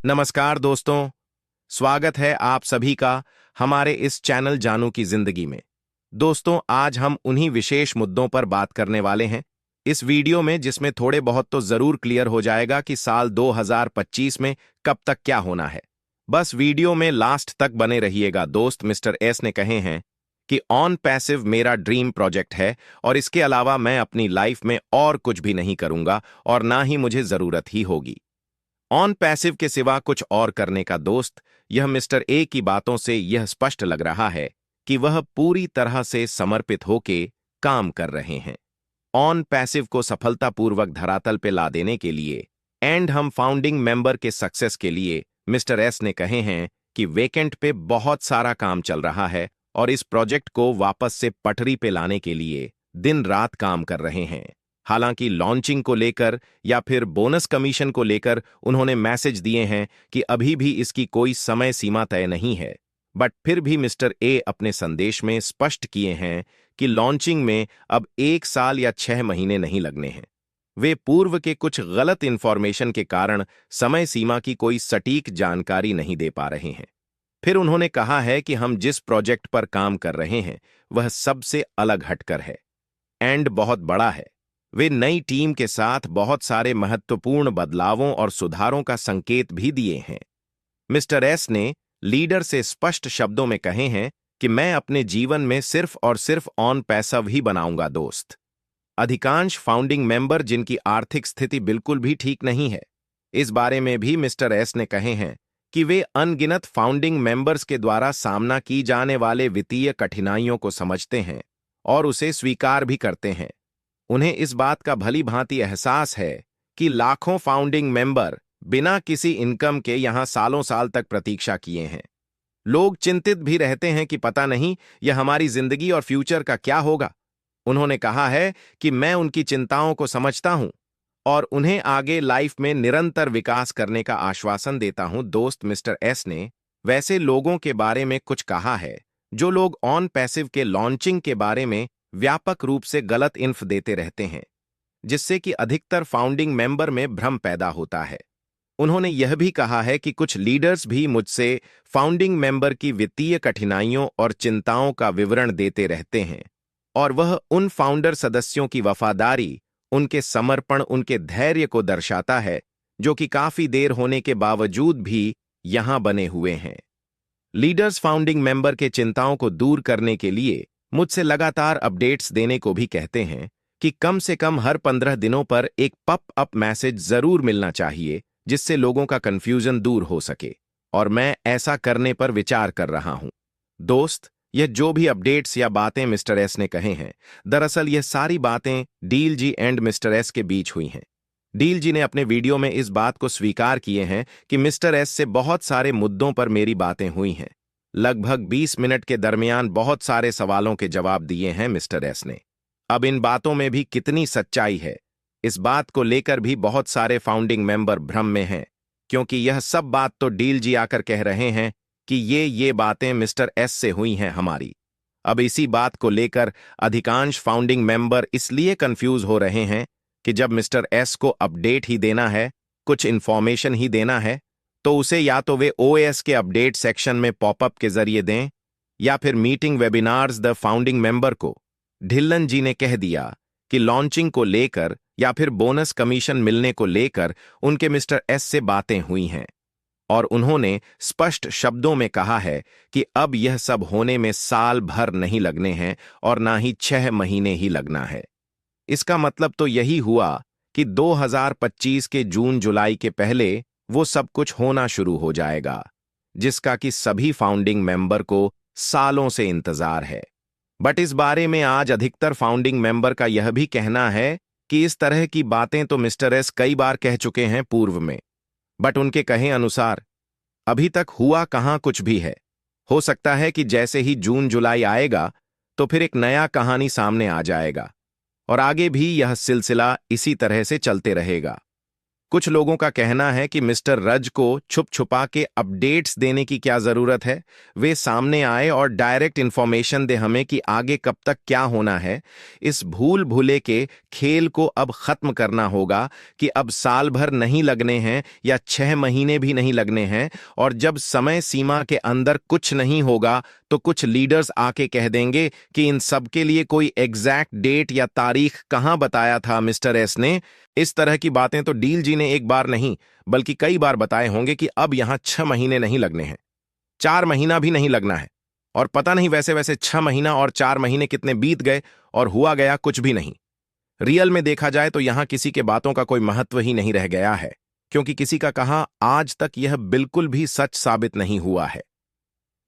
नमस्कार दोस्तों, स्वागत है आप सभी का हमारे इस चैनल जानू की जिंदगी में। दोस्तों, आज हम उन्हीं विशेष मुद्दों पर बात करने वाले हैं इस वीडियो में, जिसमें थोड़े बहुत तो जरूर क्लियर हो जाएगा कि साल 2025 में कब तक क्या होना है। बस वीडियो में लास्ट तक बने रहिएगा। दोस्त, मिस्टर एस ने कहे हैं कि ऑन पैसिव मेरा ड्रीम प्रोजेक्ट है और इसके अलावा मैं अपनी लाइफ में और कुछ भी नहीं करूंगा और ना ही मुझे जरूरत ही होगी ऑन पैसिव के सिवा कुछ और करने का। दोस्त, यह मिस्टर ए की बातों से यह स्पष्ट लग रहा है कि वह पूरी तरह से समर्पित होके काम कर रहे हैं ऑन पैसिव को सफलतापूर्वक धरातल पे ला देने के लिए एंड हम फाउंडिंग मेंबर के सक्सेस के लिए। मिस्टर एस ने कहे हैं कि वेकेंट पे बहुत सारा काम चल रहा है और इस प्रोजेक्ट को वापस से पटरी पे लाने के लिए दिन रात काम कर रहे हैं। हालांकि लॉन्चिंग को लेकर या फिर बोनस कमीशन को लेकर उन्होंने मैसेज दिए हैं कि अभी भी इसकी कोई समय सीमा तय नहीं है, बट फिर भी मिस्टर ए अपने संदेश में स्पष्ट किए हैं कि लॉन्चिंग में अब 1 साल या 6 महीने नहीं लगने हैं। वे पूर्व के कुछ गलत इंफॉर्मेशन के कारण समय सीमा की कोई सटीक जानकारी नहीं दे पा रहे हैं। फिर उन्होंने कहा है कि हम जिस प्रोजेक्ट पर काम कर रहे हैं वह सबसे अलग हटकर है एंड बहुत बड़ा है। वे नई टीम के साथ बहुत सारे महत्वपूर्ण बदलावों और सुधारों का संकेत भी दिए हैं। मिस्टर एस ने लीडर से स्पष्ट शब्दों में कहे हैं कि मैं अपने जीवन में सिर्फ और सिर्फ ऑन पैसिव ही बनाऊंगा। दोस्त, अधिकांश फाउंडिंग मेंबर जिनकी आर्थिक स्थिति बिल्कुल भी ठीक नहीं है, इस बारे में भी मिस्टर एस ने कहे हैं कि वे अनगिनत फाउंडिंग मेंबर्स के द्वारा सामना की जाने वाले वित्तीय कठिनाइयों को समझते हैं और उसे स्वीकार भी करते हैं। उन्हें इस बात का भली भांति एहसास है कि लाखों फाउंडिंग मेंबर बिना किसी इनकम के यहां सालों साल तक प्रतीक्षा किए हैं। लोग चिंतित भी रहते हैं कि पता नहीं यह हमारी जिंदगी और फ्यूचर का क्या होगा। उन्होंने कहा है कि मैं उनकी चिंताओं को समझता हूं और उन्हें आगे लाइफ में निरंतर विकास करने का आश्वासन देता हूं। दोस्त, मिस्टर एस ने वैसे लोगों के बारे में कुछ कहा है जो लोग ऑन पैसिव के लॉन्चिंग के बारे में व्यापक रूप से गलत इन्फ देते रहते हैं, जिससे कि अधिकतर फाउंडिंग मेंबर में भ्रम पैदा होता है। उन्होंने यह भी कहा है कि कुछ लीडर्स भी मुझसे फाउंडिंग मेंबर की वित्तीय कठिनाइयों और चिंताओं का विवरण देते रहते हैं और वह उन फाउंडर सदस्यों की वफादारी, उनके समर्पण, उनके धैर्य को दर्शाता है जो कि काफी देर होने के बावजूद भी यहां बने हुए हैं। लीडर्स फाउंडिंग मेंबर के चिंताओं को दूर करने के लिए मुझसे लगातार अपडेट्स देने को भी कहते हैं कि कम से कम हर 15 दिनों पर एक पप अप मैसेज जरूर मिलना चाहिए जिससे लोगों का कंफ्यूजन दूर हो सके, और मैं ऐसा करने पर विचार कर रहा हूं। दोस्त, यह जो भी अपडेट्स या बातें मिस्टर एस ने कहे हैं, दरअसल यह सारी बातें डील जी एंड मिस्टर एस के बीच हुई हैं। डील जी ने अपने वीडियो में इस बात को स्वीकार किए हैं कि मिस्टर एस से बहुत सारे मुद्दों पर मेरी बातें हुई हैं। लगभग 20 मिनट के दरमियान बहुत सारे सवालों के जवाब दिए हैं मिस्टर एस ने। अब इन बातों में भी कितनी सच्चाई है, इस बात को लेकर भी बहुत सारे फाउंडिंग मेंबर भ्रम में हैं, क्योंकि यह सब बात तो डील जी आकर कह रहे हैं कि ये बातें मिस्टर एस से हुई हैं हमारी। अब इसी बात को लेकर अधिकांश फाउंडिंग मेंबर इसलिए कंफ्यूज हो रहे हैं कि जब मिस्टर एस को अपडेट ही देना है, कुछ इंफॉर्मेशन ही देना है, तो उसे या तो वे ओएस के अपडेट सेक्शन में पॉपअप के जरिए दें या फिर meeting webinars the founding member को। ढिल्लन जी ने कह दिया कि लॉन्चिंग को लेकर या फिर बोनस कमीशन मिलने को लेकर उनके मिस्टर एस से बातें हुई हैं और उन्होंने स्पष्ट शब्दों में कहा है कि अब यह सब होने में साल भर नहीं लगने हैं और ना ही 6 महीने ही लगना है। इसका मतलब तो यही हुआ कि 2025 के जून जुलाई के पहले वो सब कुछ होना शुरू हो जाएगा, जिसका कि सभी फाउंडिंग मेंबर को सालों से इंतजार है। बट इस बारे में आज अधिकतर फाउंडिंग मेंबर का यह भी कहना है कि इस तरह की बातें तो मिस्टर एस कई बार कह चुके हैं पूर्व में, बट उनके कहे अनुसार अभी तक हुआ कहां कुछ भी है। हो सकता है कि जैसे ही जून जुलाई आएगा तो फिर एक नया कहानी सामने आ जाएगा और आगे भी यह सिलसिला इसी तरह से चलते रहेगा। कुछ लोगों का कहना है कि मिस्टर रज को छुप छुपा के अपडेट्स देने की क्या जरूरत है। वे सामने आए और डायरेक्ट इंफॉर्मेशन दे हमें कि आगे कब तक क्या होना है। इस भूल भुले के खेल को अब खत्म करना होगा कि अब साल भर नहीं लगने हैं या 6 महीने भी नहीं लगने हैं, और जब समय सीमा के अंदर कुछ नहीं होगा तो कुछ लीडर्स आके कह देंगे कि इन सब के लिए कोई एग्जैक्ट डेट या तारीख कहां बताया था मिस्टर एस ने। इस तरह की बातें तो डील जी ने एक बार नहीं बल्कि कई बार बताए होंगे कि अब यहां 6 महीने नहीं लगने हैं, 4 महीना भी नहीं लगना है। और पता नहीं वैसे वैसे 6 महीना और 4 महीने कितने बीत गए और हुआ गया कुछ भी नहीं। रियल में देखा जाए तो यहां किसी के बातों का कोई महत्व ही नहीं रह गया है, क्योंकि किसी का कहा आज तक यह बिल्कुल भी सच साबित नहीं हुआ है।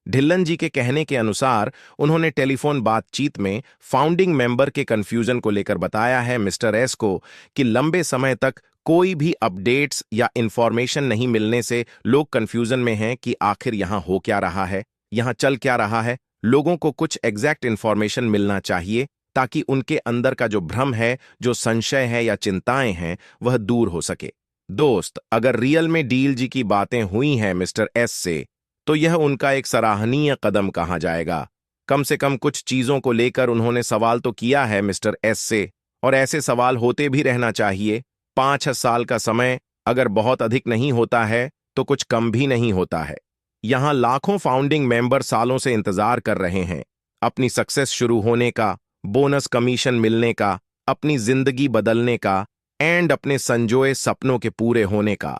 ढिल्लन जी के कहने के अनुसार उन्होंने टेलीफोन बातचीत में फाउंडिंग मेंबर के कंफ्यूजन को लेकर बताया है मिस्टर एस को कि लंबे समय तक कोई भी अपडेट्स या इंफॉर्मेशन नहीं मिलने से लोग कंफ्यूजन में हैं कि आखिर यहां हो क्या रहा है, यहां चल क्या रहा है। लोगों को कुछ एग्जैक्ट इंफॉर्मेशन मिलना चाहिए ताकि उनके अंदर का जो भ्रम है, जो संशय है या चिंताएं हैं, वह दूर हो सके। दोस्त, अगर रियल में डील जी की बातें हुई हैं मिस्टर एस से, तो यह उनका एक सराहनीय कदम कहा जाएगा। कम से कम कुछ चीजों को लेकर उन्होंने सवाल तो किया है मिस्टर एस से, और ऐसे सवाल होते भी रहना चाहिए। 5-6 साल का समय अगर बहुत अधिक नहीं होता है तो कुछ कम भी नहीं होता है। यहां लाखों फाउंडिंग मेंबर सालों से इंतजार कर रहे हैं अपनी सक्सेस शुरू होने का, बोनस कमीशन मिलने का, अपनी जिंदगी बदलने का एंड अपने संजोए सपनों के पूरे होने का।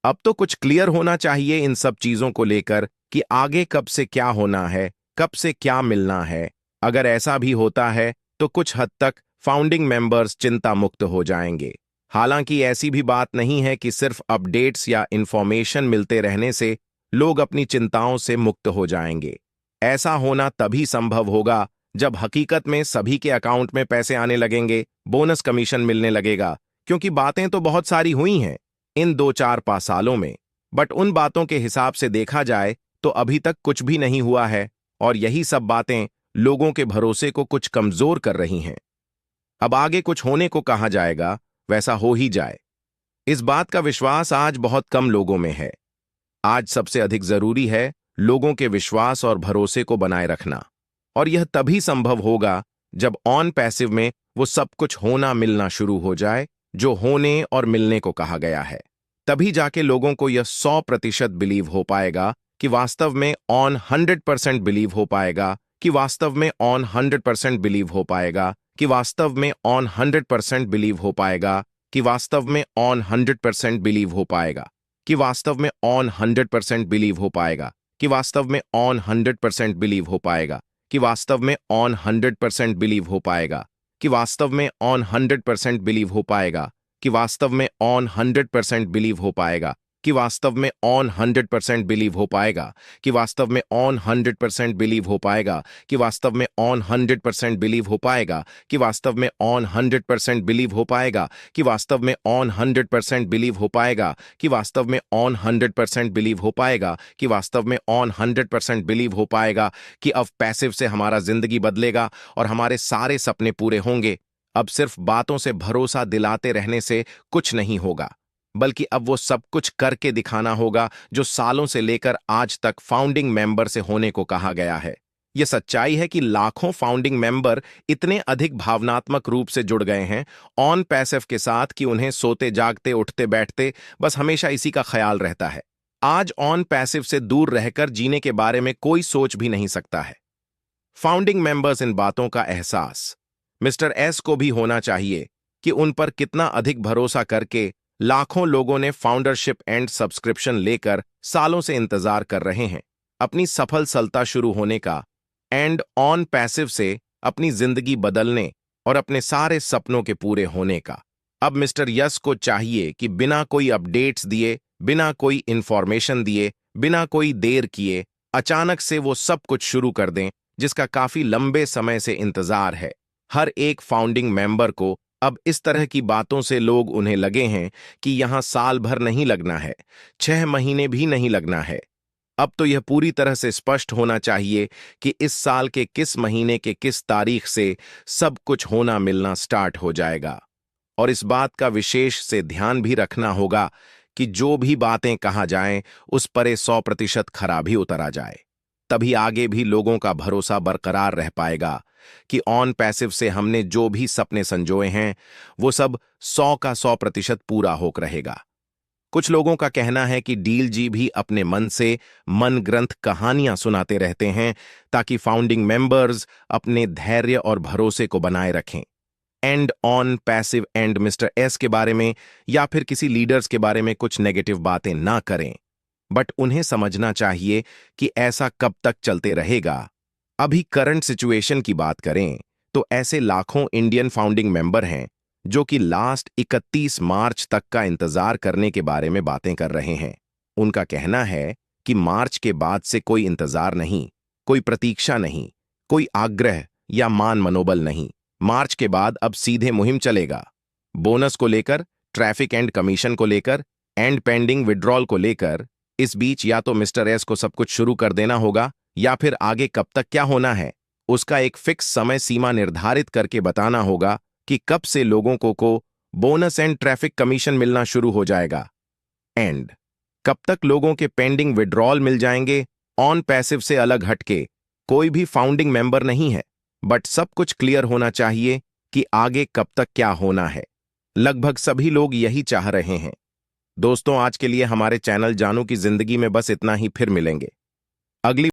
अब तो कुछ क्लियर होना चाहिए इन सब चीजों को लेकर कि आगे कब से क्या होना है, कब से क्या मिलना है। अगर ऐसा भी होता है तो कुछ हद तक फाउंडिंग मेंबर्स चिंता मुक्त हो जाएंगे। हालांकि ऐसी भी बात नहीं है कि सिर्फ अपडेट्स या इंफॉर्मेशन मिलते रहने से लोग अपनी चिंताओं से मुक्त हो जाएंगे। ऐसा होना तभी संभव होगा जब हकीकत में सभी के अकाउंट में पैसे आने लगेंगे, बोनस कमीशन मिलने लगेगा। क्योंकि बातें तो बहुत सारी हुई हैं इन 2-4 सालों में, बट उन बातों के हिसाब से देखा जाए तो अभी तक कुछ भी नहीं हुआ है, और यही सब बातें लोगों के भरोसे को कुछ कमजोर कर रही हैं। अब आगे कुछ होने को कहा जाएगा, वैसा हो ही जाए, इस बात का विश्वास आज बहुत कम लोगों में है। आज सबसे अधिक जरूरी है लोगों के विश्वास और भरोसे को बनाए रखना, और यह तभी संभव होगा जब ऑन पैसिव में वो सब कुछ होना मिलना शुरू हो जाए जो होने और मिलने को कहा गया है। तभी जाके लोगों को यह 100% बिलीव हो पाएगा कि वास्तव में ऑन 100% बिलीव हो पाएगा कि वास्तव में ऑन 100% बिलीव हो पाएगा कि वास्तव में ऑन 100% बिलीव हो पाएगा कि वास्तव में ऑन 100% बिलीव हो पाएगा कि वास्तव में ऑन 100% बिलीव हो पाएगा कि वास्तव में ऑन 100% बिलीव हो पाएगा कि वास्तव में ऑन 100% बिलीव हो पाएगा कि वास्तव में ऑन 100% बिलीव हो पाएगा कि वास्तव में ऑन 100% बिलीव हो पाएगा कि वास्तव में ऑन 100% बिलीव हो पाएगा कि वास्तव में ऑन 100% बिलीव हो पाएगा कि वास्तव में ऑन 100% बिलीव हो पाएगा कि वास्तव में ऑन 100% बिलीव हो पाएगा कि वास्तव में ऑन 100% बिलीव हो पाएगा कि वास्तव में ऑन 100% बिलीव हो पाएगा कि वास्तव में ऑन 100% बिलीव हो पाएगा कि अब पैसिव से हमारा जिंदगी बदलेगा और हमारे सारे सपने पूरे होंगे। अब सिर्फ बातों से भरोसा दिलाते रहने से कुछ नहीं होगा, बल्कि अब वो सब कुछ करके दिखाना होगा जो सालों से लेकर आज तक फाउंडिंग मेंबर से होने को कहा गया है। यह सच्चाई है कि लाखों फाउंडिंग मेंबर इतने अधिक भावनात्मक रूप से जुड़ गए हैं ऑन पैसिव के साथ कि उन्हें सोते जागते उठते बैठते बस हमेशा इसी का ख्याल रहता है। आज ऑन पैसिव से दूर रहकर जीने के बारे में कोई सोच भी नहीं सकता है। फाउंडिंग मेंबर्स इन बातों का एहसास मिस्टर एस को भी होना चाहिए कि उन पर कितना अधिक भरोसा करके लाखों लोगों ने फाउंडरशिप एंड सब्सक्रिप्शन लेकर सालों से इंतजार कर रहे हैं अपनी सफल सलता शुरू होने का एंड ऑन पैसिव से अपनी जिंदगी बदलने और अपने सारे सपनों के पूरे होने का। अब मिस्टर यस को चाहिए कि बिना कोई अपडेट्स दिए, बिना कोई इंफॉर्मेशन दिए, बिना कोई देर किए अचानक से वो सब कुछ शुरू कर दें जिसका काफी लंबे समय से इंतजार है। हर एक फाउंडिंग मेंबर को अब इस तरह की बातों से लोग उन्हें लगे हैं कि यहां साल भर नहीं लगना है, 6 महीने भी नहीं लगना है। अब तो यह पूरी तरह से स्पष्ट होना चाहिए कि इस साल के किस महीने के किस तारीख से सब कुछ होना मिलना स्टार्ट हो जाएगा। और इस बात का विशेष से ध्यान भी रखना होगा कि जो भी बातें कहा जाएं उस पर 100% खरा भी उतरा जाए। तभी आगे भी लोगों का भरोसा बरकरार रह पाएगा कि ऑन पैसिव से हमने जो भी सपने संजोए हैं वो सब 100% पूरा होकर रहेगा। कुछ लोगों का कहना है कि डील जी भी अपने मन से मन ग्रंथ कहानियां सुनाते रहते हैं ताकि फाउंडिंग मेंबर्स अपने धैर्य और भरोसे को बनाए रखें। And on passive and mister S के बारे में या फिर किसी लीडर्स के बारे में कुछ नेगेटिव बातें ना करें, बट उन्हें समझना चाहिए कि ऐसा कब तक चलते रहेगा। अभी करंट सिचुएशन की बात करें तो ऐसे लाखों इंडियन फाउंडिंग मेंबर हैं जो कि लास्ट 31 मार्च तक का इंतजार करने के बारे में बातें कर रहे हैं। उनका कहना है कि मार्च के बाद से कोई इंतजार नहीं, कोई प्रतीक्षा नहीं, कोई आग्रह या मान मनोबल नहीं। मार्च के बाद अब सीधे मुहिम चलेगा। बोनस को लेकर, ट्रैफिक एंड कमीशन को लेकर, एंड पेंडिंग विड्रॉल को लेकर। इस बीच या तो मिस्टर एस को सब कुछ शुरू कर देना होगा या फिर आगे कब तक क्या होना है उसका एक फिक्स समय सीमा निर्धारित करके बताना होगा कि कब से लोगों को बोनस एंड ट्रैफिक कमीशन मिलना शुरू हो जाएगा, एंड कब तक लोगों के पेंडिंग विड्रॉल मिल जाएंगे। ऑन पैसिव से अलग हटके कोई भी फाउंडिंग मेंबर नहीं है, बट सब कुछ क्लियर होना चाहिए कि आगे कब तक क्या होना है। लगभग सभी लोग यही चाह रहे हैं। दोस्तों, आज के लिए हमारे चैनल जानू की जिंदगी में बस इतना ही। फिर मिलेंगे अगली